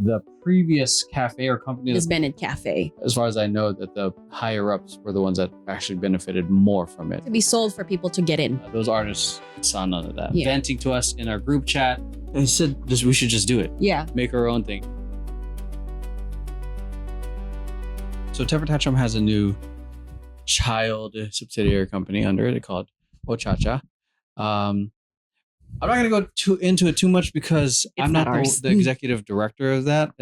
the previous cafe or company, disbanded cafe, as far as I know, that the higher ups were the ones that actually benefited more from it. to be sold for people to get in. Those artists saw none of that. Yeah. Venting to us in our group chat, and said we should just do it. Yeah. Make our own thing. So Temper Tantrum has a new child subsidiary company under it called Ochacha. I'm not going to go into it too much because I'm not the executive director of that.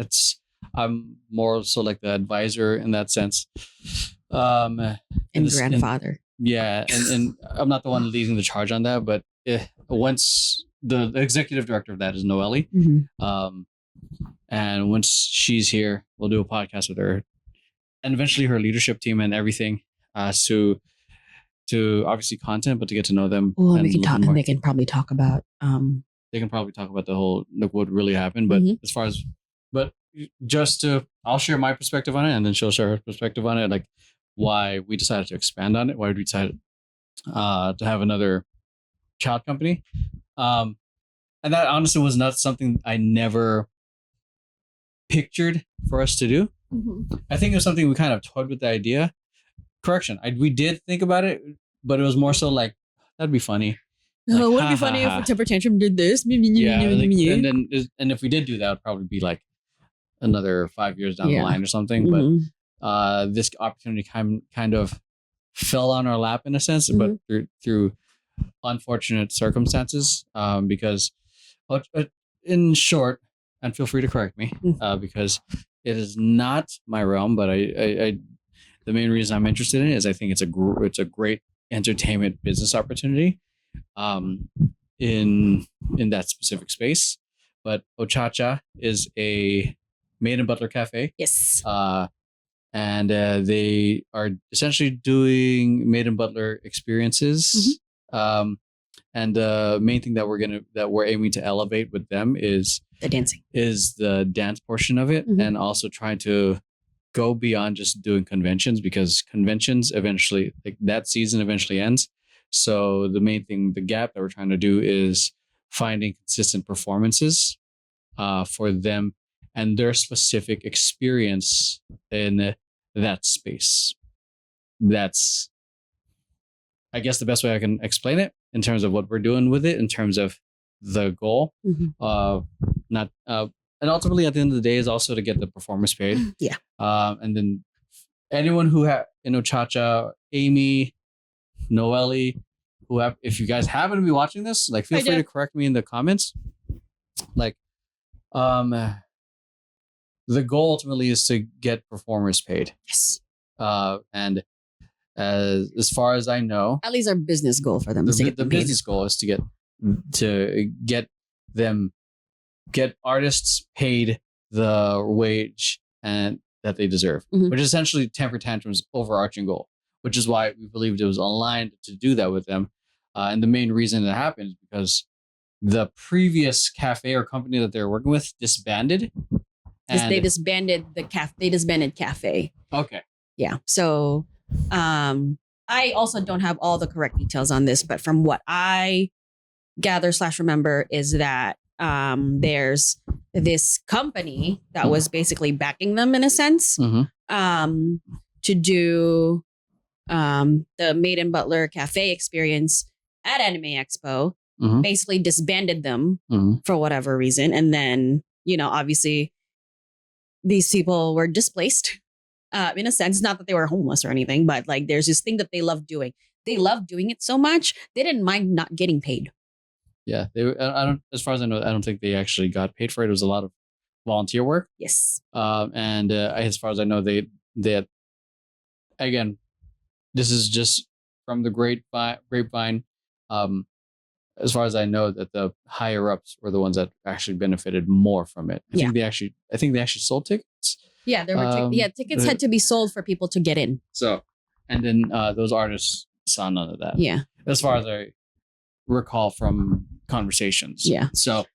I'm more so like the advisor in that sense. And grandfather. And I'm not the one leading the charge on that, but once the executive director of that is Noelle. Mm-hmm. And once she's here, we'll do a podcast with her and eventually her leadership team and everything to obviously content, but to get to know them. Well, we can talk, and they can probably talk about they can probably talk about the whole what really happened. But as far as I'll share my perspective on it, and then she'll share her perspective on it, like why we decided to expand on it, why we decided to have another child company. And that honestly was not something I never pictured for us to do. Mm-hmm. I think it was something we kind of toyed with the idea. Correction, we did think about it, but it was more so like, that'd be funny. Like, wouldn't it be funny if Temper Tantrum did this? Yeah, and if we did do that, it would probably be like another 5 years down the line or something. Mm-hmm. But this opportunity kind of fell on our lap in a sense, Mm-hmm. but through unfortunate circumstances. Because in short, and feel free to correct me, because it is not my realm, but I the main reason I'm interested in it is I think it's a great entertainment business opportunity in that specific space. But Ochacha is a maid and butler cafe. Yes. And they are essentially doing maid and butler experiences. Mm-hmm. And the main thing that we're aiming to elevate with them is the dancing, is the dance portion of it, and also trying to go beyond just doing conventions, because conventions eventually, like that season eventually ends. So the main thing, the gap that we're trying to do is finding consistent performances for them and their specific experience in that space. That's, I guess, the best way I can explain it in terms of what we're doing with it, in terms of the goal. And ultimately, at the end of the day, is also to get the performers paid. Yeah. And then anyone who in Ochacha, Amy, Noelle, if you guys happen to be watching this, like, feel free to correct me in the comments. Like, the goal ultimately is to get performers paid. Yes. And as far as I know, at least our business goal for them. The business goal is to get artists paid the wage and that they deserve, which is essentially Temper Tantrum's overarching goal, which is why we believed it was aligned to do that with them. And the main reason it happened is because the previous cafe or company that they were working with disbanded. They disbanded They disbanded cafe. Okay. Yeah. So I also don't have all the correct details on this, but from what I gather / remember is that there's this company that was basically backing them in a sense to do the Maid and Butler Cafe experience at Anime Expo. Basically disbanded them for whatever reason, and then obviously these people were displaced in a sense. Not that they were homeless or anything, but like there's this thing that they love doing. They love doing it so much they didn't mind not getting paid. Yeah, as far as I know, I don't think they actually got paid for it. It was a lot of volunteer work. Yes. And as far as I know, they again, this is just from the grapevine. As far as I know, that the higher ups were the ones that actually benefited more from it. I think they actually sold tickets. Yeah, there were tickets had to be sold for people to get in. So, and then those artists saw none of that. Yeah. As far as I recall from conversations. Yeah. So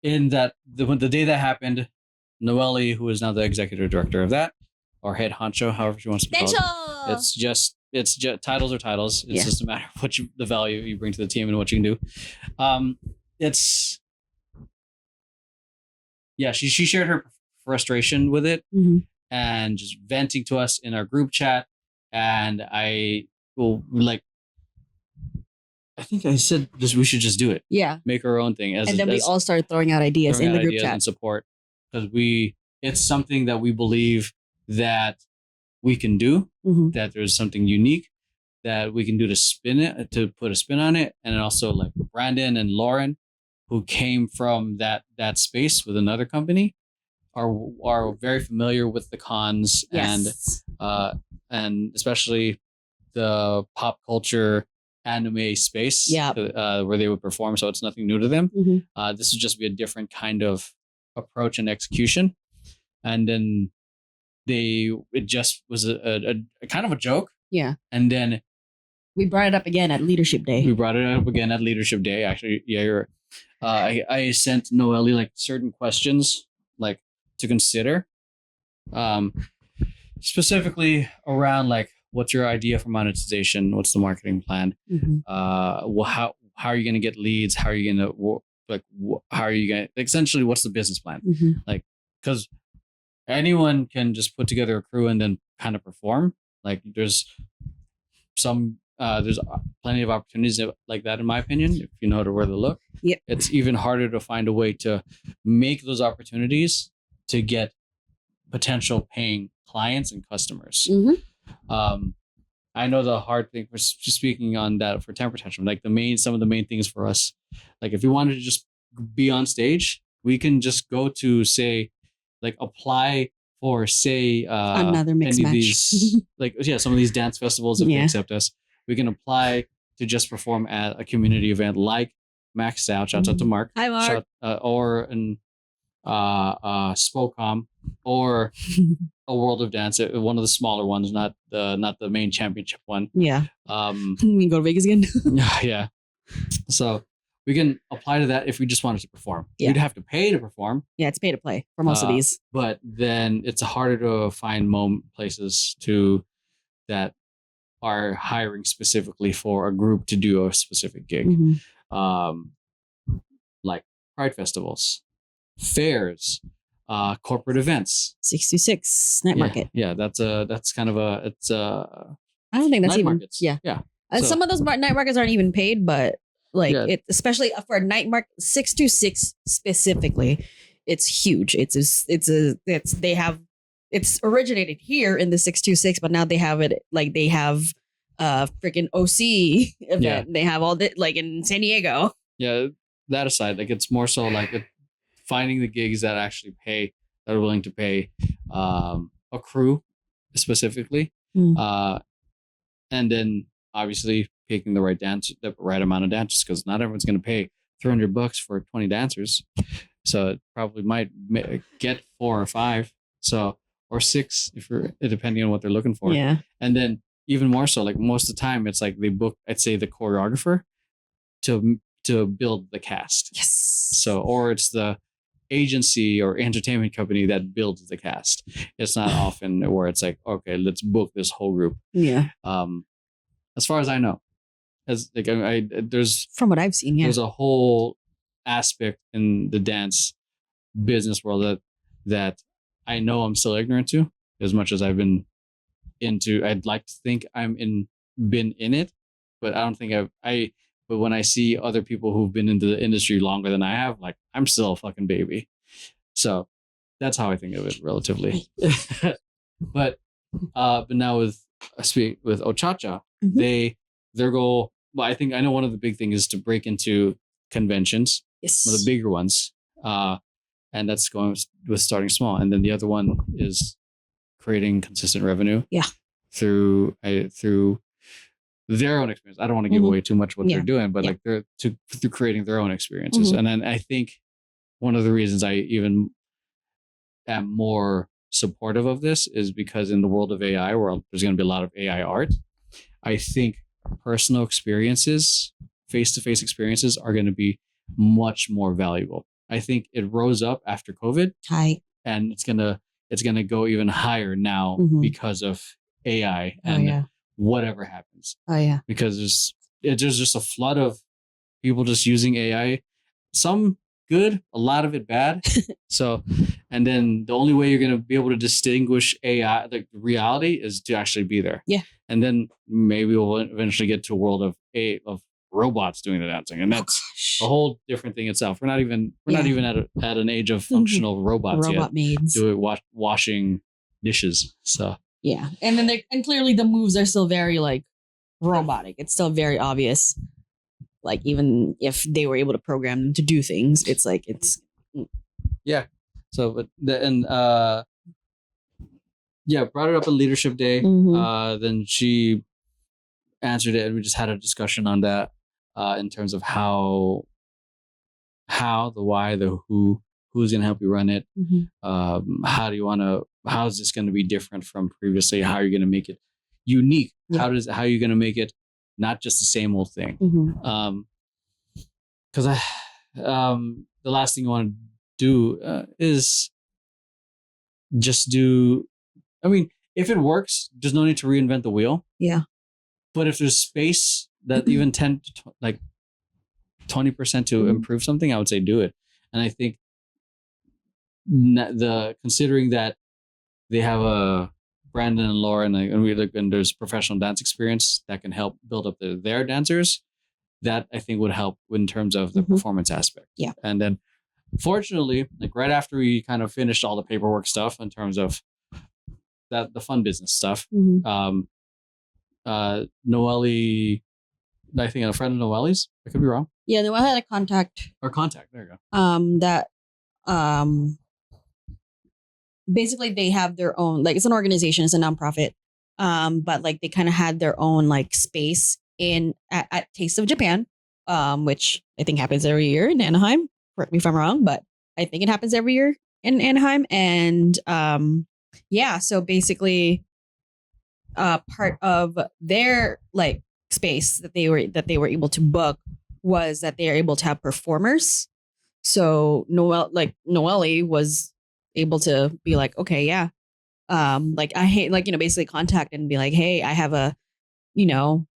in that the day that happened, Noelle, who is now the executive director of that, or head honcho, however she wants to be called. It's just titles are titles. It's just a matter of the value you bring to the team and what you can do. yeah, she shared her frustration with it Mhm. and just venting to us in our group chat. And I will like, I think I said just we should just do it, Yeah. make our own thing. And then we all started throwing out ideas in the group chat. And support because it's something that we believe that we can do, Mhm. that there's something unique that we can do to put a spin on it. And also like Brandon and Lauren, who came from that space with another company, are very familiar with the cons Yes. and especially the pop culture anime space, where they would perform. So it's nothing new to them. Mhm. This would just be a different kind of approach and execution. And then it just was a kind of a joke. Yeah. And then we brought it up again at Leadership Day. Actually, yeah, I sent Noelle like certain questions like to consider, specifically around like what's your idea for monetization, what's the marketing plan, how are you going to get leads, how are you going to how are you going to essentially what's the business plan, like because anyone can just put together a crew and then kind of perform. Like there's plenty of opportunities like that, in my opinion, if you know where to look. Yep. It's even harder to find a way to make those opportunities to get potential paying clients and customers. I know the hard thing for speaking on that for temper tantrum, like some of the main things for us, like if we wanted to just be on stage, we can just go to say like apply for say another mix match. These, like some of these dance festivals, if they accept us, we can apply to just perform at a community event like Max Out. Shouts out to Mark. Hi, Mark. Or an Spocom or a World of Dance, one of the smaller ones, not the main championship one. Yeah. We go to Vegas again. Yeah. So we can apply to that if we just wanted to perform. Yeah. We'd have to pay to perform. Yeah, it's pay to play for most of these. But then it's harder to find places that are hiring specifically for a group to do a specific gig. Like Pride festivals, fairs, corporate events. 626 night market. Yeah, that's kind of I don't think that's night even markets. Yeah. And some of those night markets aren't even paid, but it, especially for a night market 626 specifically, it's huge. It's originated here in the 626, but now they have it like they have freaking OC event. Yeah. They have all that like in San Diego. Yeah, that aside, like it's more so like finding the gigs that actually pay, that are willing to pay a crew specifically, and then obviously picking the right amount of dancers, because not everyone's going to pay $300 for 20 dancers, so it probably might get 4 or 5, or 6 depending on what they're looking for. Yeah, and then even more so, like most of the time, it's like they book, I'd say, the choreographer to build the cast. Yes. So, or it's the agency or entertainment company that builds the cast. It's not often where it's like, okay, let's book this whole group. Yeah. As far as I know, there's from what I've seen, there's a whole aspect in the dance business world that I know I'm still ignorant to, as much as I've been into. I'd like to think been in it, but I don't think but when I see other people who've been into the industry longer than I have, like I'm still a fucking baby. So that's how I think of it relatively. But now with Ochacha, their goal, well, I know one of the big things is to break into conventions. Yes. One of the bigger ones. And that's going with starting small. And then the other one is creating consistent revenue. Yeah. Through their own experience. I don't want to give away too much what they're doing, but like they're through creating their own experiences. And then I think one of the reasons I even am more supportive of this is because in the world of AI, where there's going to be a lot of AI art, I think personal experiences, face-to-face experiences, are going to be much more valuable. I think it rose up after COVID, and it's gonna go even higher now because of AI and whatever happens. Oh yeah, because there's just a flood of people just using AI. Some good, a lot of it bad. So, and then the only way you're going to be able to distinguish AI, like reality, is to actually be there. Yeah. And then maybe we'll eventually get to a world of robots doing the dancing, and that's a whole different thing itself. We're not even at an age of functional robots Robot yet. maids Washing dishes. So yeah, and then clearly the moves are still very like robotic. It's still very obvious. Like even if they were able to program them to do things, it's like it's yeah. So but brought it up at Leadership Day. Then she answered it, and we just had a discussion on that in terms of how, the why, the who's going to help you run it. How is this going to be different from previously? How are you going to make it unique? Yeah. How are you going to make it not just the same old thing? Because the last thing you want to do is just do. I mean, if it works, there's no need to reinvent the wheel. Yeah. But if there's space that even 10 to 20% to improve something, I would say do it. And I think considering that they have a Brandon and Lauren, and there's professional dance experience that can help build up their dancers, that I think would help in terms of the performance aspect. Yeah. And then fortunately, like right after we kind of finished all the paperwork stuff in terms of the fun business stuff, Noelle, I think a friend of Noelle's, I could be wrong. Yeah, Noelle had a contact. Or contact, there you go. That basically they have their own, like, it's an organization, it's a nonprofit. But like they kind of had their own like space at Taste of Japan, which I think happens every year in Anaheim. Correct me if I'm wrong, but I think it happens every year in Anaheim. And so basically part of their like space that they were able to book was that they are able to have performers. So Noelle was able to be like, okay, yeah. Like I hate, like, basically contact and be like, hey, I have a new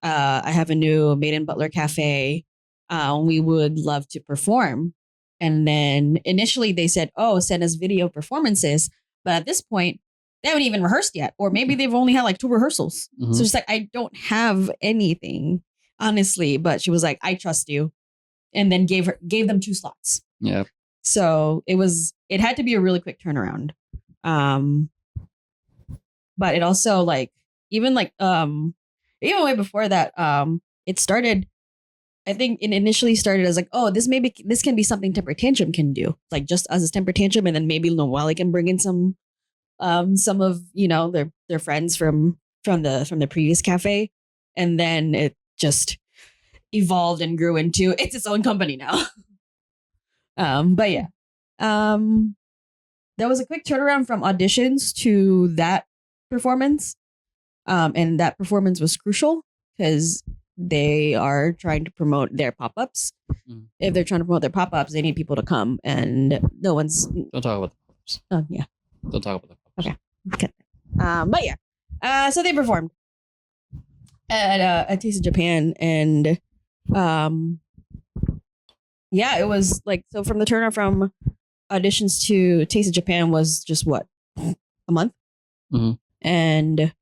Maiden Butler Cafe. We would love to perform. And then initially they said, oh, send us video performances. But at this point, they haven't even rehearsed yet. Or maybe they've only had like 2 rehearsals. So it's like, I don't have anything, honestly. But she was like, I trust you. And then gave them 2 slots. Yeah. So it had to be a really quick turnaround. But it also like, even way before that, it started, I think it initially started as like, oh, this can be something Temper Tantrum can do, like just as a Temper Tantrum, and then maybe Noelle can bring in some of their friends from the previous cafe, and then it just evolved and grew into its own company now. But yeah, there was a quick turnaround from auditions to that performance, and that performance was crucial because they are trying to promote their pop-ups. If they're trying to promote their pop-ups, they need people to come, and no one's. Don't talk about the pop-ups. Oh yeah. Don't talk about the pop-ups. Okay. But yeah. So they performed at Taste of Japan, and it was like, so from the turnaround from auditions to Taste of Japan was just what, a month. And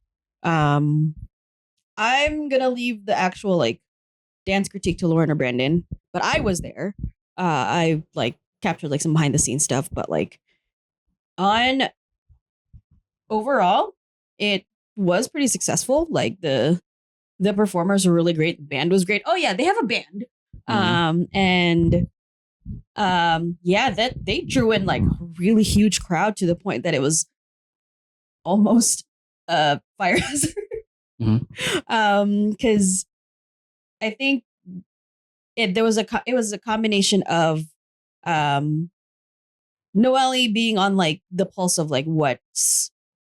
I'm gonna leave the actual like dance critique to Lauren or Brandon, but I was there. I like captured like some behind the scenes stuff, but like on overall, it was pretty successful. Like the performers were really great. The band was great. Oh yeah, they have a band. That they drew in like a really huge crowd to the point that it was almost a fire hazard. Because I think it was a combination of Noelle being on like the pulse of like what's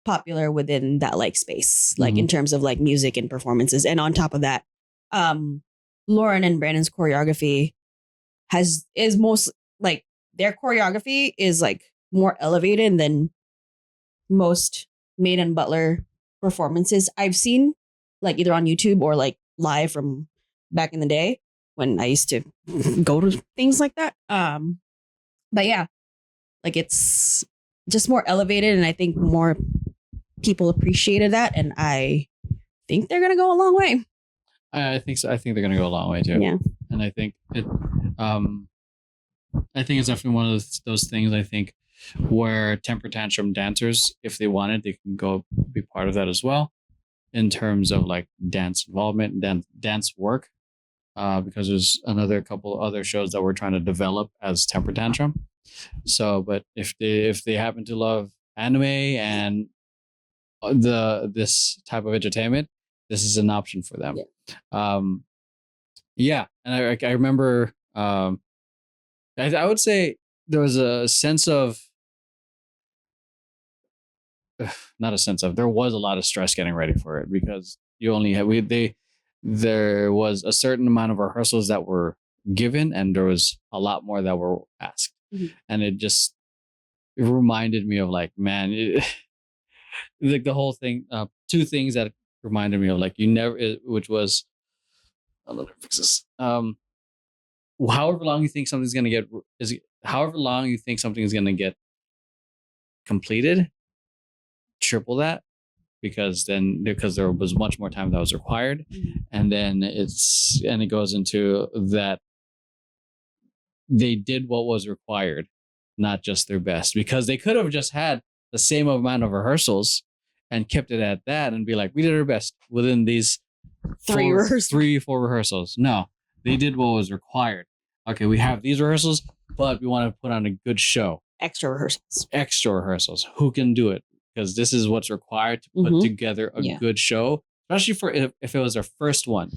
popular within that like space, like in terms of like music and performances, and on top of that, Lauren and Brandon's choreography is most like, their choreography is like more elevated than most Maiden Butler performances I've seen, like either on YouTube or like live from back in the day when I used to go to things like that. But yeah, like it's just more elevated, and I think more people appreciated that, and I think they're gonna go a long way. I think so. I think they're gonna go a long way too. Yeah. And I think it's definitely one of those things. I think where temper tantrum dancers, if they wanted, they can go be part of that as well, in terms of like dance involvement, dance work. Because there's another couple other shows that we're trying to develop as temper tantrum. So, but if they happen to love anime and this type of entertainment, this is an option for them. Yeah. And I remember, I would say there was a sense of, not a sense of, there was a lot of stress getting ready for it, because you only had, there was a certain amount of rehearsals that were given, and there was a lot more that were asked. And it reminded me of like, man, like the whole thing, two things that reminded me of like, which was, let me fix this. However long you think something's going to get completed, triple that, because there was much more time that was required. And then it goes into that they did what was required, not just their best, because they could have just had the same amount of rehearsals and kept it at that and be like, we did our best within these 3-4 rehearsals. No, they did what was required. Okay, we have these rehearsals, but we want to put on a good show. Extra rehearsals. Who can do it? Because this is what's required to put together a good show, especially for if it was our first one.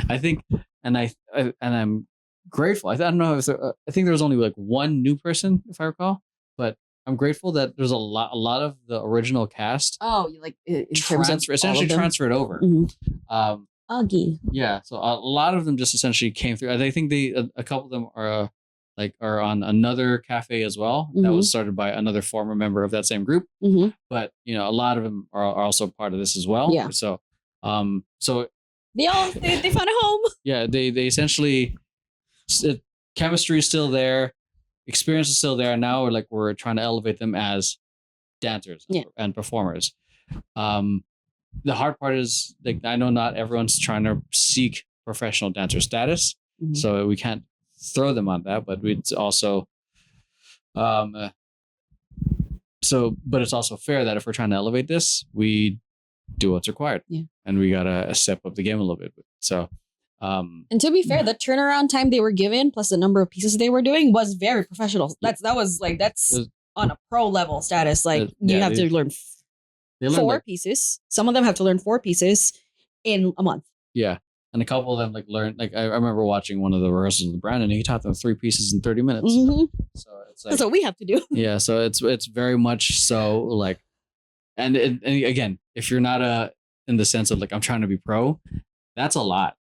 I think, and I'm grateful. I don't know if I think there was only like one new person, if I recall, but I'm grateful that there's a lot of the original cast. Oh, like in terms of essentially transferred over. Augie. Yeah, so a lot of them just essentially came through. I think a couple of them are on another cafe as well, that was started by another former member of that same group. But a lot of them are also part of this as well. Yeah. So they found a home. Yeah, they essentially, chemistry is still there, experience is still there. Now we're trying to elevate them as dancers and performers. The hard part is, like, I know not everyone's trying to seek professional dancer status, so we can't throw them on that. But it's also, but it's also fair that if we're trying to elevate this, we do what's required, and we gotta step up the game a little bit. So, and to be fair, the turnaround time they were given plus the number of pieces they were doing was very professional. That's on a pro level status. Like, you have to learn 4 pieces. Some of them have to learn 4 pieces in a month. Yeah. And a couple of them learned, I remember watching one of the rehearsals with Brandon, and he taught them 3 pieces in 30 minutes. So it's like, that's what we have to do. Yeah. So it's very much so like, and again, if you're not in the sense of I'm trying to be pro, that's a lot.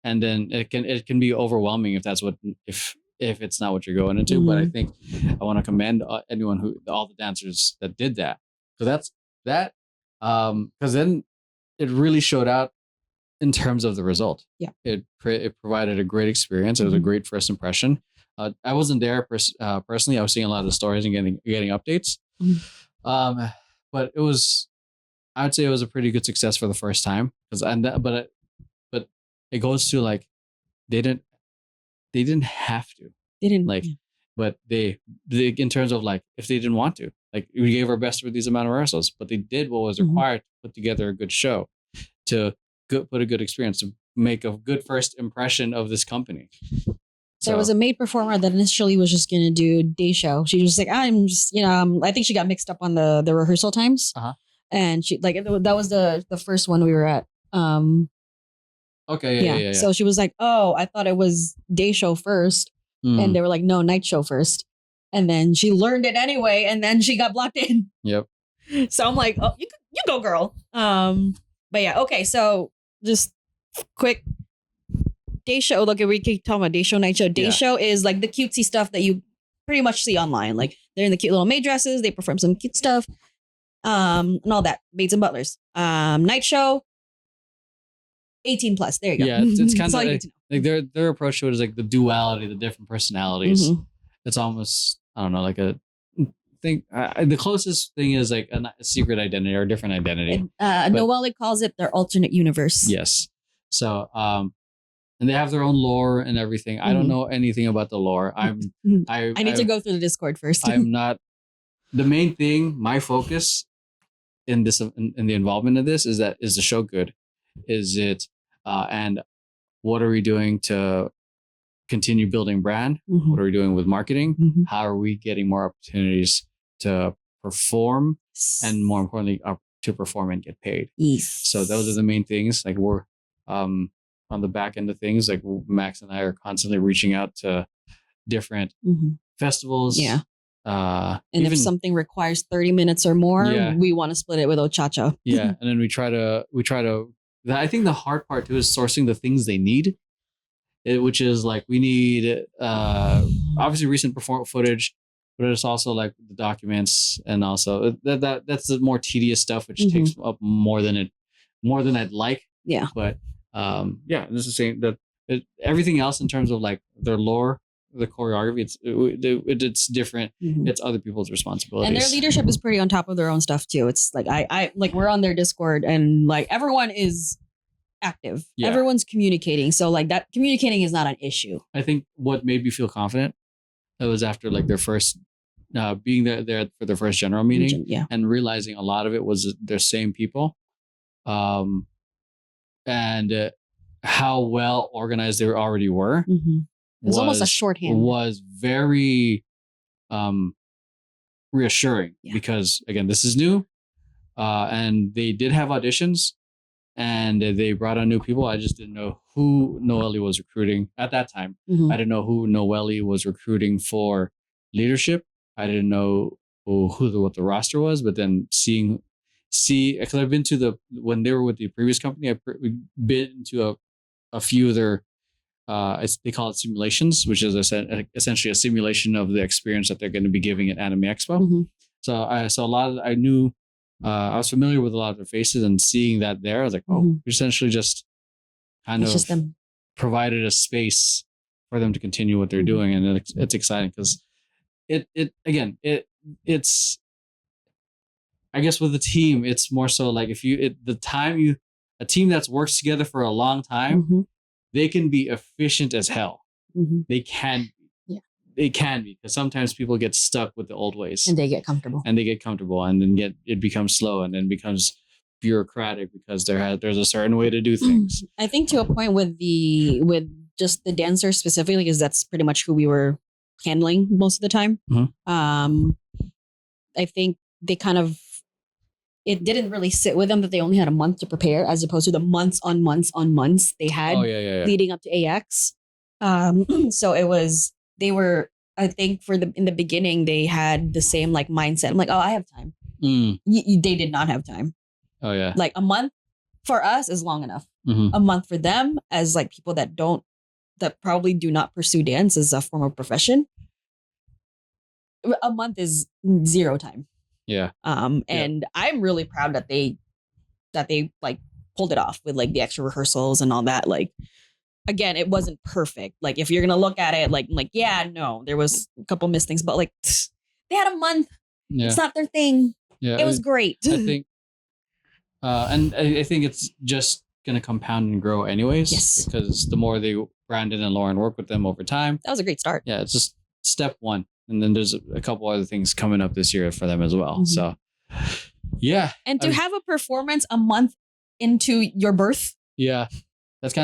And then it can be overwhelming if it's not what you're going into. But I think I want to commend anyone all the dancers that did that. So that's that. Because then it really showed out in terms of the result. Yeah. It provided a great experience. It was a great first impression. I wasn't there personally. I was seeing a lot of the stories and getting updates. But I would say it was a pretty good success for the first time. But it goes to they didn't have to. They didn't but they in terms of if they didn't want to, we gave our best for these amount of rehearsals, but they did what was required to put together a good show, to put a good experience, to make a good first impression of this company. So, there was a maid performer that initially was just going to do day show. She was like, I'm just, I think she got mixed up on the rehearsal times. And she that was the first one we were at. Okay. Yeah. So she was like, oh, I thought it was day show first. And they were like, no, night show first. And then she learned it anyway. And then she got blocked in. Yep. So I'm like, oh, you go, girl. But yeah. Okay. So just quick day show. Look, we keep talking about day show, night show. Day show is the cutesy stuff that you pretty much see online. They're in the cute little maid dresses. They perform some cute stuff. And all that. Maids and butlers. Night show. 18 plus. There you go. Yeah, it's kind of their approach to it is the duality, the different personalities. It's almost I don't know, like a thing. The closest thing is like a secret identity or a different identity. Noelle calls it their alternate universe. Yes. So, and they have their own lore and everything. I don't know anything about the lore. I need to go through the Discord first. I'm not the main thing. My focus in this, in the involvement of this, is the show good? Is it, and what are we doing to continue building brand? What are we doing with marketing? How are we getting more opportunities to perform, and more importantly, to perform and get paid? Yes. So those are the main things. Like we're on the back end of things. Like Max and I are constantly reaching out to different festivals. Yeah. And if something requires 30 minutes or more, we want to split it with Ochacha. Yeah. And then we try to, I think the hard part too is sourcing the things they need, which is like, we need, obviously recent performance footage, but it's also like the documents, and also that's the more tedious stuff, which takes up more than I'd like. Yeah. But, this is the same, that everything else in terms of like their lore, the choreography, it's different. It's other people's responsibilities, and their leadership is pretty on top of their own stuff too. It's like I like, we're on their Discord, and like everyone is active. Everyone's communicating, so like that communicating is not an issue. I think what made me feel confident, that was after like their first being there for their first general meeting, and realizing a lot of it was their same people, and how well organized they already were. It was almost a shorthand. Was very reassuring, because again, this is new, and they did have auditions, and they brought on new people. I just didn't know who Noelle was recruiting at that time. I didn't know who Noelle was recruiting for leadership. I didn't know what the roster was. But then because I've been to when they were with the previous company, I've been to a few of their, they call it simulations, which is essentially a simulation of the experience that they're going to be giving at Anime Expo. So I knew, I was familiar with a lot of their faces, and seeing that there, I was like, oh, essentially just kind of provided a space for them to continue what they're doing. And it's exciting, because it's, I guess with the team, it's more so like a team that's works together for a long time, they can be efficient as hell. They can be, because sometimes people get stuck with the old ways, and they get comfortable, and then it becomes slow, and then becomes bureaucratic, because there's a certain way to do things. I think to a point with just the dancers specifically, because that's pretty much who we were handling most of the time. I think they kind of, it didn't really sit with them that they only had a month to prepare, as opposed to the months on months they had leading up to AX. So they were, I think in the beginning, they had the same like mindset. I'm like, oh, I have time. They did not have time. Oh yeah. Like a month for us is long enough. A month for them, as like people that probably do not pursue dance as a form of profession, a month is zero time. Yeah. And I'm really proud that they like pulled it off with like the extra rehearsals and all that. Like, again, it wasn't perfect. Like, if you're gonna look at it, there was a couple missed things, but like they had a month. It's not their thing. Yeah, it was great. I think, and I think it's just gonna compound and grow anyways. Yes. Because the more Brandon and Lauren work with them over time, that was a great start. Yeah, it's just step one. And then there's a couple other things coming up this year for them as well. So, yeah. And to have a performance a month into your birth. Yeah. That's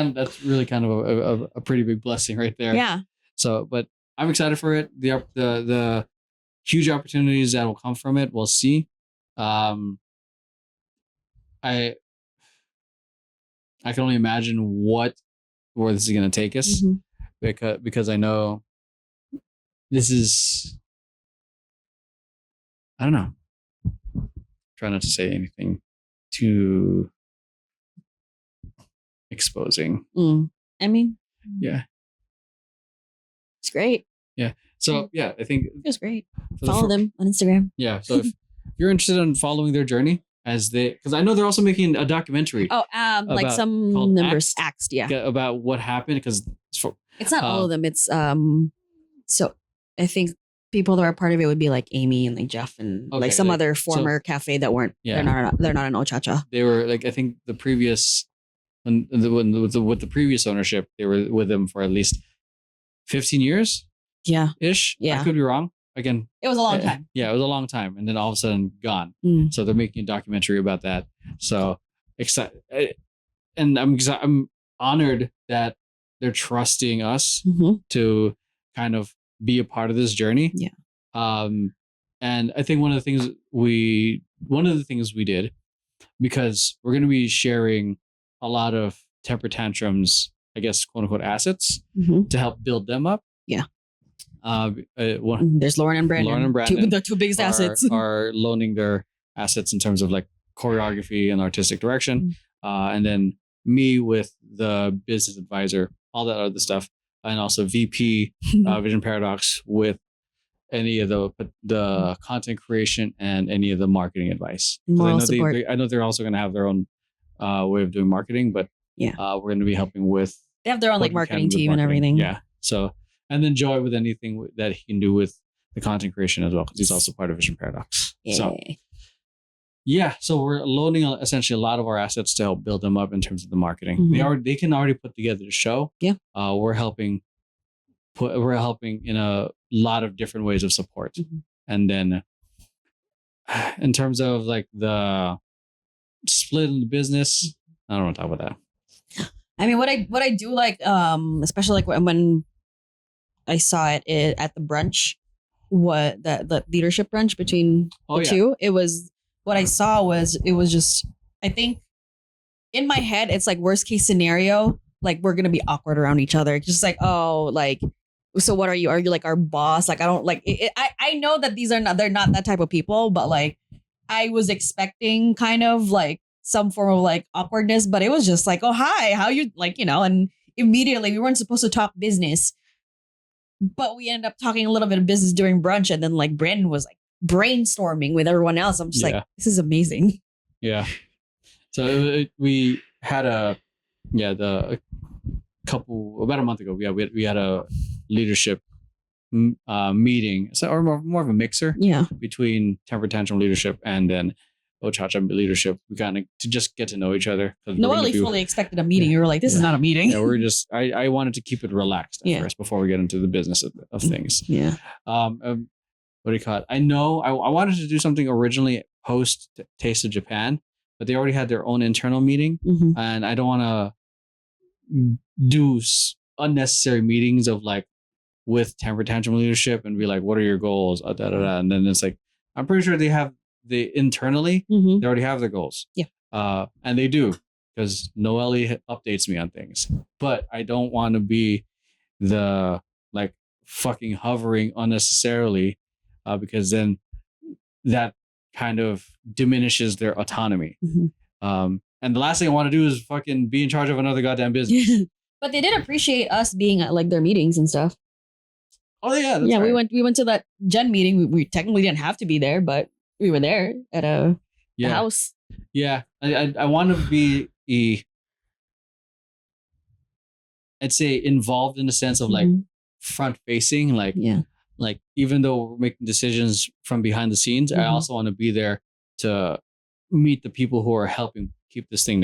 really kind of a pretty big blessing right there. Yeah. So, but I'm excited for it. The huge opportunities that will come from it, we'll see. I can only imagine where this is going to take us, because I know this is, I don't know. Try not to say anything too exposing. I mean, yeah, it's great. Yeah. So I think it was great. Follow them on Instagram. Yeah. So if you're interested in following their journey, because I know they're also making a documentary. Oh, like some members axed, about what happened, because it's not all of them. It's so I think people that are part of it would be like Amy and like Jeff and Okay, like some like, other former cafe that weren't. Yeah. They're not in Ochacha. They were like, I think the previous with the previous ownership, they were with them for at least 15 years Yeah. ish. Yeah. I could be wrong. Again, It was a long time. Yeah, it was a long time, and then all of a sudden gone. Mm. So they're making a documentary about that. So excited, and I'm honored that they're trusting us Mhm. to kind of be a part of this journey. Yeah. And I think one of the things we did, because we're going to be sharing a lot of temper tantrums, I guess, quote unquote, assets Mhm. to help build them up. Yeah. There's Lauren and Brandon. The two biggest assets. are loaning their assets in terms of like choreography and artistic direction. And then me with the business advisor, all that other stuff. And also VP Vision Paradox with any of the content creation and any of the marketing advice. Moral support. I know they're also going to have their own way of doing marketing, but we're going to be helping with. They have their own like marketing team and everything. Yeah. So, and then Joy with anything that he can do with the content creation as well, because he's also part of Vision Paradox. Yeah. So, so we're loaning essentially a lot of our assets to help build them up in terms of the marketing. Mhm. They can already put together the show. Yeah. We're helping in a lot of different ways of support. Mhm. And then in terms of like the split in the business, I don't want to talk about that. I mean, what I do like, especially like when I saw it at the brunch, what the leadership brunch between the two, it was what I saw was it was just, I think in my head it's like worst case scenario, like we're gonna be awkward around each other, just like, oh, like, so what are you like our boss? Like I don't like it, I know that they're not that type of people, but like I was expecting kind of like some form of like awkwardness, but it was just like, oh hi, how you, like, you know, and immediately we weren't supposed to talk business, but we ended up talking a little bit of business during brunch, and then like Brandon was like brainstorming with everyone else. I'm just like, this is amazing. Yeah. So we had about a month ago, we had a leadership meeting, or more of a mixer between Temper Tantrum leadership and then Ochacha leadership. We kind of to just get to know each other. Nobody fully expected a meeting. You were like, this is not a meeting. Yeah, I wanted to keep it relaxed at first before we get into the business of things. Yeah. What do you call it? I know I wanted to do something originally post Taste of Japan, but they already had their own internal meeting, and I don't want to do unnecessary meetings of like with Temper Tantrum leadership and be like, what are your goals? And then it's like, I'm pretty sure they internally, they already have their goals. Yeah. And they do, because Noelle updates me on things, but I don't want to be the like fucking hovering unnecessarily, because then that kind of diminishes their autonomy. And the last thing I want to do is fucking be in charge of another goddamn business. But they did appreciate us being at like their meetings and stuff. Oh yeah, that's right. We went to that Gen meeting. We technically didn't have to be there, but we were there at the house. Yeah, I want to be I'd say involved in the sense of like front facing, like like even though we're making decisions from behind the scenes, I also want to be there to meet the people who are helping keep this thing,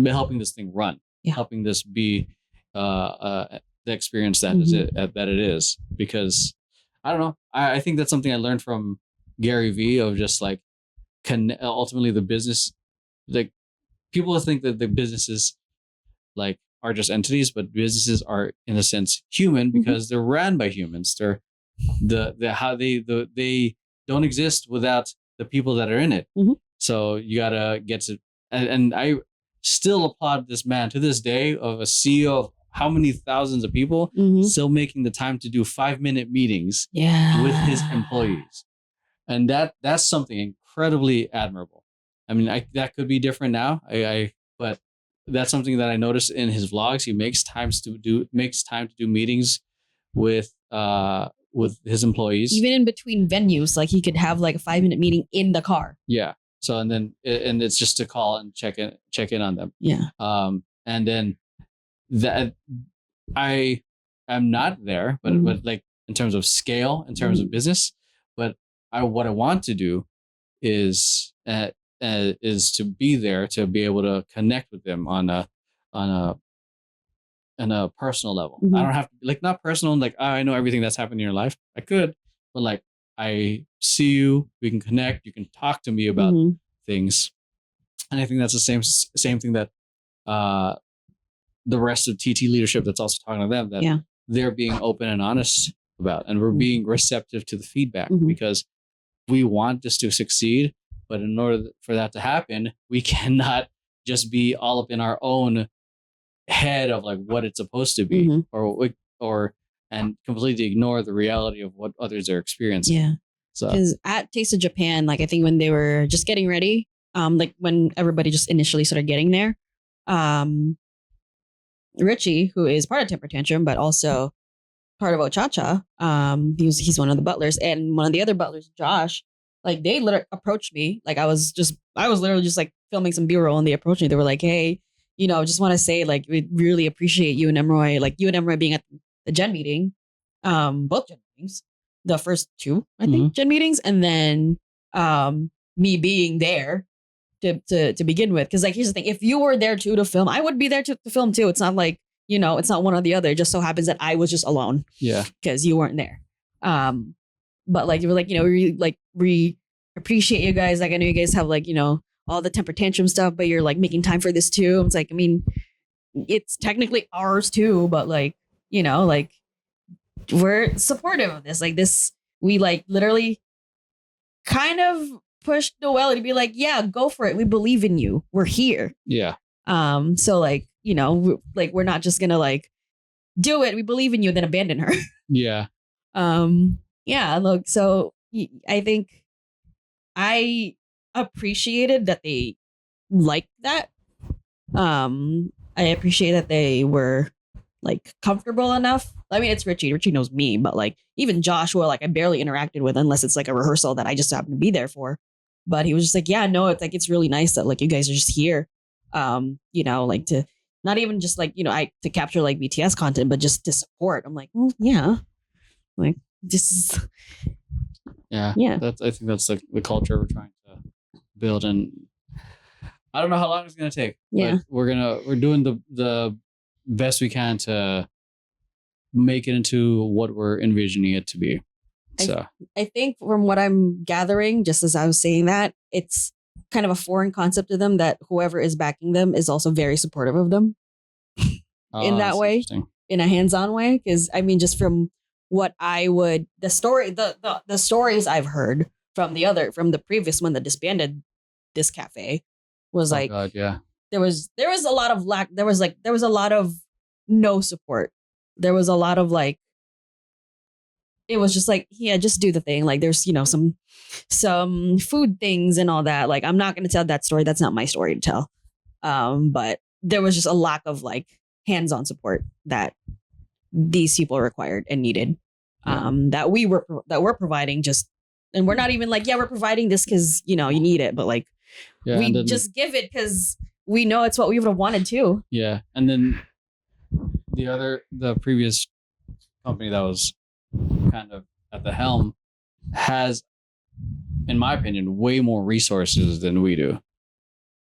helping this thing run, helping this be the experience that it is. Because I don't know, I think that's something I learned from Gary Vee, of just like ultimately the business, like people think that the businesses like are just entities, but businesses are in a sense human, because they're ran by humans. They're they don't exist without the people that are in it. So you gotta get to, and I still applaud this man to this day, of a CEO of how many thousands of people, still making the time to do 5-minute meetings with his employees. And that's something incredibly admirable. I mean, that could be different now. But that's something that I noticed in his vlogs. He makes time to do meetings with his employees, even in between venues. Like he could have like a 5-minute meeting in the car. Yeah. So and it's just to call and check in on them. Yeah. And then that I am not there, but like in terms of scale, in terms of business. But what I want to do is to be there to be able to connect with them on a personal level. I don't have to, like, not personal, like, I know everything that's happened in your life. I could, but like, I see you, we can connect, you can talk to me about things. And I think that's the same thing that the rest of TT leadership that's also talking to them, that they're being open and honest about, and we're being receptive to the feedback, because we want this to succeed. But in order for that to happen, we cannot just be all up in our own head of like what it's supposed to be, or and completely ignore the reality of what others are experiencing. Yeah. So because at Taste of Japan, like I think when they were just getting ready, like when everybody just initially started getting there, Richie, who is part of Temper Tantrum, but also part of Ochacha, he's one of the butlers, and one of the other butlers, Josh, like they literally approached me. Like I was literally just like filming some B-roll, and they approached me. They were like, "Hey, just want to say like we really appreciate you and Emeroy, like you and Emeroy being at the Gen meeting, both Gen meetings, the first two, I think, Gen meetings, and then me being there to begin with. Because like here's the thing, if you were there too to film, I would be there to film too. It's not like it's not one or the other. It just so happens that I was just alone. Yeah, because you weren't there. But like you were like we appreciate you guys. Like I know you guys have like all the Temper Tantrum stuff, but you're like making time for this too. It's like, I mean, it's technically ours too, but like like we're supportive of this. Like this, we like literally kind of pushed Noelle to be like, yeah, go for it. We believe in you. We're here. Yeah. So like, like we're not just gonna like do it. We believe in you, then abandon her. Yeah. Yeah. Look, so I think I appreciated that they liked that. I appreciate that they were like comfortable enough. I mean, it's Richie. Richie knows me, but like even Joshua, like I barely interacted with unless it's like a rehearsal that I just happen to be there for. But he was just like, yeah, no, it's like it's really nice that like you guys are just here. Like to not even just like to capture like BTS content, but just to support. I'm like, well, yeah, like this is yeah. I think that's like the culture we're trying to build, and I don't know how long it's gonna take. Yeah, but we're doing the best we can to make it into what we're envisioning it to be. So I think from what I'm gathering, just as I was saying that, it's kind of a foreign concept to them that whoever is backing them is also very supportive of them in that way, in a hands-on way. Because I mean, just from what the stories I've heard from the previous one that disbanded this cafe was like, God, yeah. There was a lot of lack. There was a lot of no support. There was a lot of like, it was just like, yeah, just do the thing. Like there's, some food things and all that. Like, I'm not going to tell that story. That's not my story to tell. But there was just a lack of like hands-on support that these people required and needed. That we're providing and we're not even like, yeah, we're providing this because, you need it. But like, we just give it because we know it's what we would have wanted too. Yeah. And then the previous company that was kind of at the helm has, in my opinion, way more resources than we do.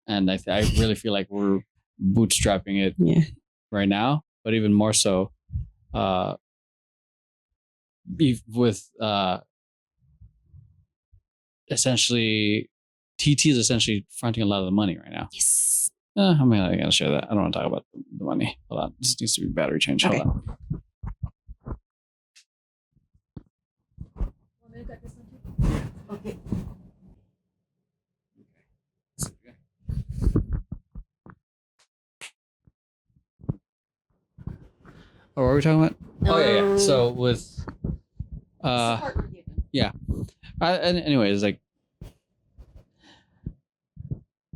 And I really feel like we're bootstrapping it right now, but even more so with essentially TT is essentially fronting a lot of the money right now. Yes. I mean, I gotta share that. I don't want to talk about the money. Hold on. This needs to be battery change. Okay. Hold on. Okay. Oh, what were we talking about? Oh yeah. So with yeah. And anyways, like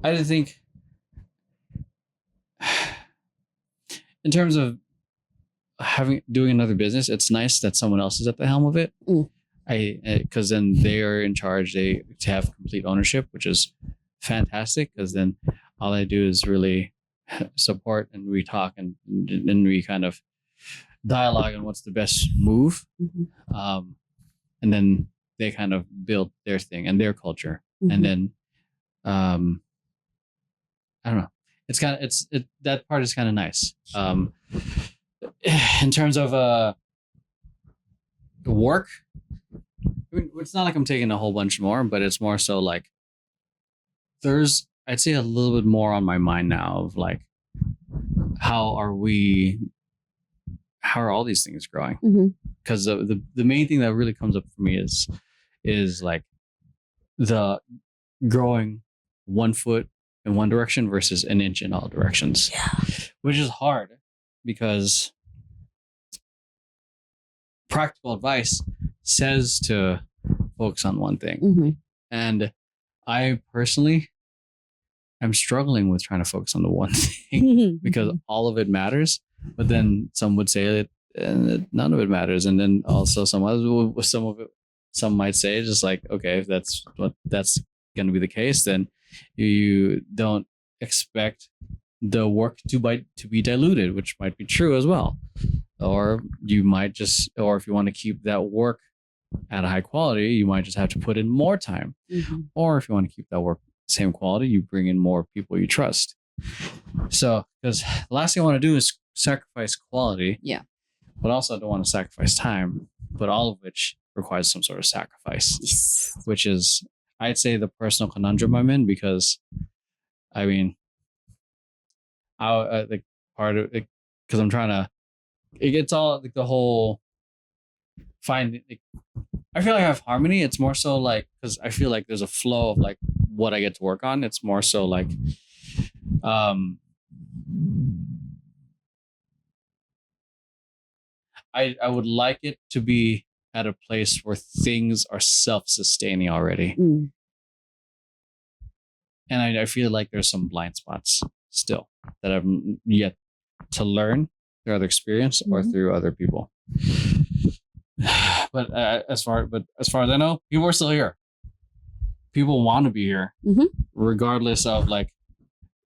I didn't think in terms of doing another business, it's nice that someone else is at the helm of it. Because then they are in charge. They have complete ownership, which is fantastic. Because then all I do is really support, and we talk, and we kind of dialogue on what's the best move. Mm-hmm. And then they kind of build their thing and their culture. Mm-hmm. And then I don't know. It's kind of that part is kind of nice. In terms of work, I mean, it's not like I'm taking a whole bunch more, but it's more so like I'd say a little bit more on my mind now of like how are all these things growing? Because the main thing that really comes up for me is like the growing 1 foot in one direction versus an inch in all directions. Yeah. Which is hard because practical advice says to focus on one thing. And I personally am struggling with trying to focus on the one thing because all of it matters. But then some would say that none of it matters. And then also some might say just like, okay, if that's going to be the case, then you don't expect the work to be diluted, which might be true as well. Or you might just, or if you want to keep that work at a high quality, you might just have to put in more time. Or if you want to keep that work same quality, you bring in more people you trust. So, because the last thing I want to do is sacrifice quality. Yeah. But also I don't want to sacrifice time, but all of which requires some sort of sacrifice. Yes. Which is, I'd say, the personal conundrum I'm in, because I mean, I like part of it, because I'm trying to, it gets all like the whole find, like, I feel like I have harmony. It's more so like, because I feel like there's a flow of like what I get to work on. It's more so like, I would like it to be at a place where things are self-sustaining already. And I feel like there's some blind spots still that I've yet to learn through other experience or through other people. But as far as I know, people are still here. People want to be here, regardless of like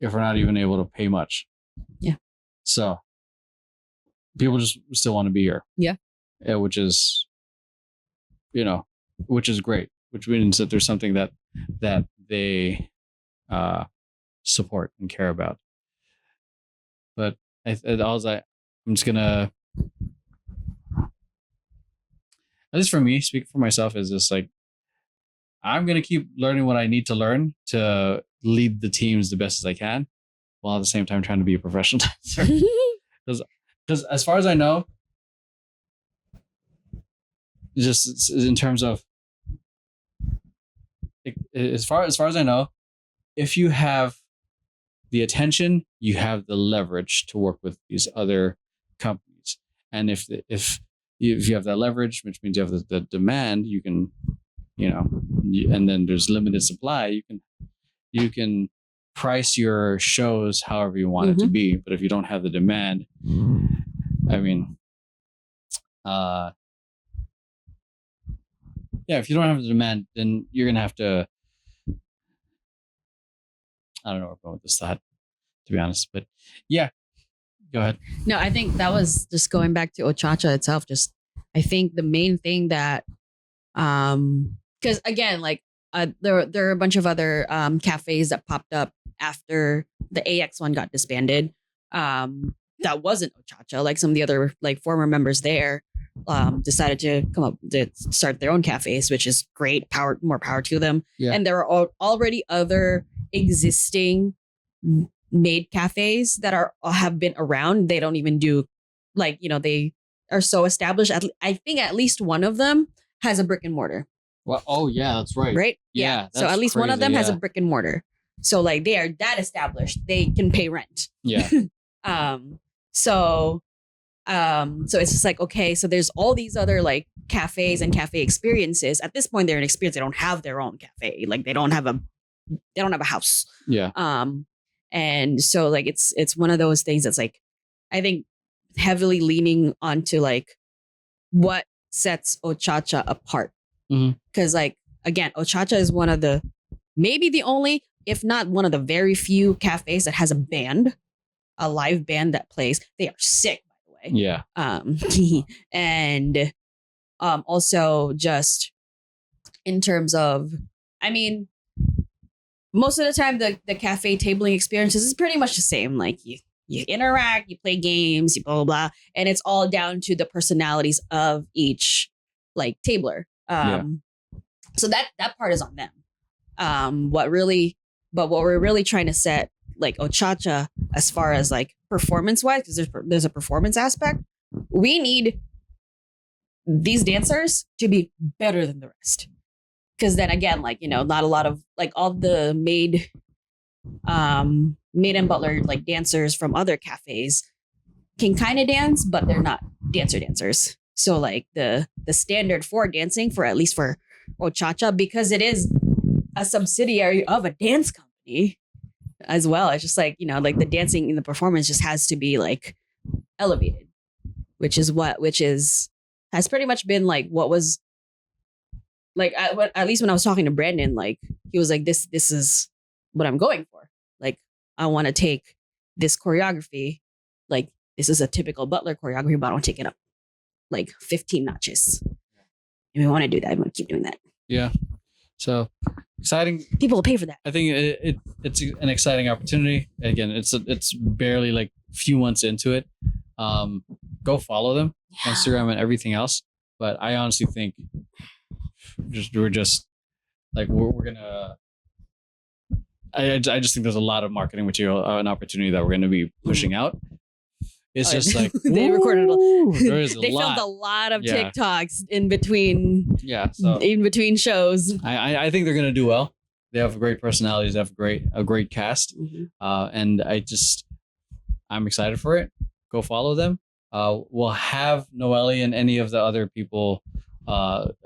if we're not even able to pay much. Yeah. So people just still want to be here. Yeah. Which is, which is great. Which means that there's something that they support and care about. But I'm just gonna, at least for me, speak for myself, is just like, I'm gonna keep learning what I need to learn to lead the teams the best as I can, while at the same time trying to be a professional dancer. Because as far as I know, just in terms of, as far as I know, if you have the attention, you have the leverage to work with these other companies. And if you have that leverage, which means you have the demand, you can, and then there's limited supply, you can price your shows however you want it to be. But if you don't have the demand, I mean, if you don't have the demand, then you're gonna have to, I don't know where I'm going with this thought, to be honest, but yeah, go ahead. No, I think that was just going back to Ochacha itself. Just, I think the main thing that, because again, like there are a bunch of other cafes that popped up after the AX one got disbanded. That wasn't Ochacha. Like some of the other like former members there decided to come up to start their own cafes, which is great. More power to them. Yeah. And there are already other existing made cafes that have been around. They don't even do like, they are so established. I think at least one of them has a brick and mortar. Well, oh yeah, that's right. Right? Yeah. So at least one of them has a brick and mortar. So like they are that established. They can pay rent. Yeah. So it's just like, okay, so there's all these other like cafes and cafe experiences. At this point, they're an experience. They don't have their own cafe. Like they don't have a house. Yeah. And so like it's one of those things that's like, I think heavily leaning onto like what sets Ochacha apart. Because like, again, Ochacha is one of the, maybe the only, if not one of the very few cafes that has a live band that plays. They are sick, by the way. Yeah. And also just in terms of, I mean, most of the time the cafe tabling experiences is pretty much the same. Like you interact, you play games, you blah blah blah, and it's all down to the personalities of each like tabler. So that part is on them. What we're really trying to set like Ochacha as far as like performance wise, because there's a performance aspect. We need these dancers to be better than the rest. Because then again, like, you know, not a lot of like all the maid and butler like dancers from other cafes can kind of dance, but they're not dancers. So like the standard for dancing for at least for Ochacha, because it is a subsidiary of a dance company as well. It's just like, you know, like the dancing in the performance just has to be like elevated, which has pretty much been like what was like at least when I was talking to Brandon, like he was like, this is what I'm going for. Like I want to take this choreography, like this is a typical butler choreography, but I want to take it up like 15 notches. And we want to do that. I want to keep doing that. Yeah. So exciting. People will pay for that. I think it's an exciting opportunity. Again, it's barely like a few months into it. Go follow them, Instagram and everything else. But I honestly think we're gonna. I just think there's a lot of marketing material, an opportunity that we're going to be pushing out. It's just like they recorded. There is a they lot. filmed a lot of TikToks in between. Yeah, so in between shows. I think they're going to do well. They have great personalities. They have a great cast, and I'm excited for it. Go follow them. We'll have Noelle and any of the other people,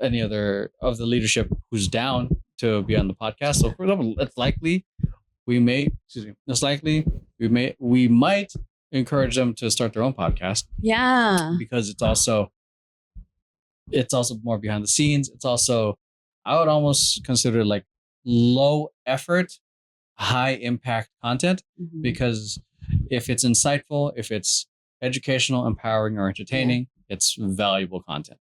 any other of the leadership who's down to be on the podcast. So for example, we might encourage them to start their own podcast. Yeah. Because it's also more behind the scenes. It's also, I would almost consider like low effort, high impact content, because if it's insightful, if it's educational, empowering, or entertaining, it's valuable content.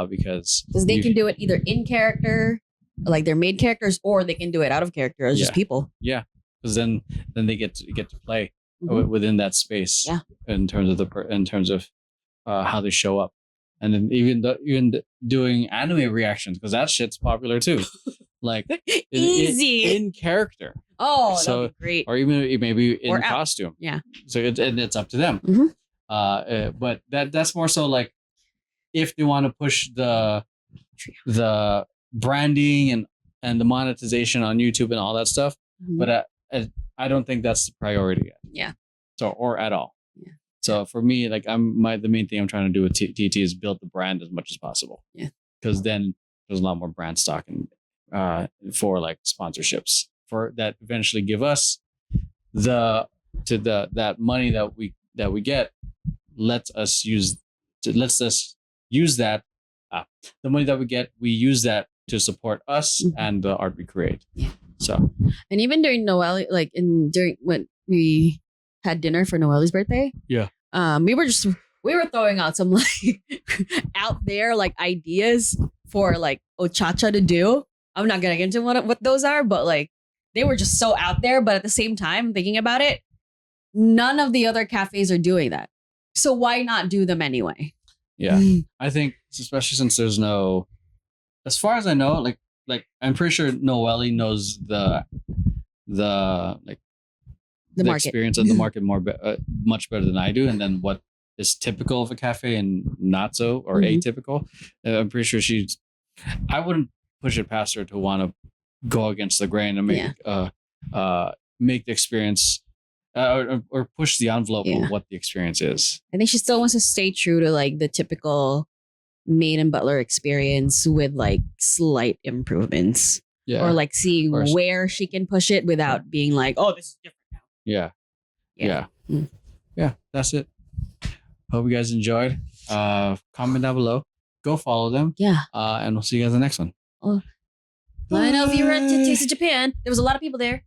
Because they can do it either in character, like they're made characters, or they can do it out of character as just people. Yeah, because then they get to play within that space. Yeah. in terms of how they show up, and then even doing anime reactions, because that shit's popular too. Like easy in character. Oh, so that'd be great. Or even maybe in costume. Yeah. So it's up to them. But that's more so like if they want to push the branding and the monetization on YouTube and all that stuff. But I don't think that's the priority yet. Yeah. So or at all. Yeah. So for me, like the main thing I'm trying to do with TT is build the brand as much as possible. Yeah. Because then there's a lot more brand stock and for like sponsorships for that eventually give us that money that we get lets us use that the money that we use that to support us and the art we create. Yeah. So and even during Noelle, like during when we had dinner for Noelle's birthday, we were throwing out some like out there like ideas for like Ochacha to do. I'm not gonna get into what those are, but like they were just so out there. But at the same time, thinking about it, none of the other cafes are doing that. So why not do them anyway? Yeah, I think especially since there's no, as far as I know, like I'm pretty sure Noelle knows the market experience of the market much better than I do, and then what is typical of a cafe and not so, or atypical. I'm pretty sure I wouldn't push it past her to want to go against the grain and make the experience or push the envelope of what the experience is. I think she still wants to stay true to like the typical maid and butler experience with like slight improvements. Yeah. Or like seeing where she can push it without being like, oh, this is different now. Yeah. That's it. Hope you guys enjoyed. Comment down below. Go follow them. Yeah. And we'll see you guys in the next one. Let me know if you were at Taste of Japan. There was a lot of people there.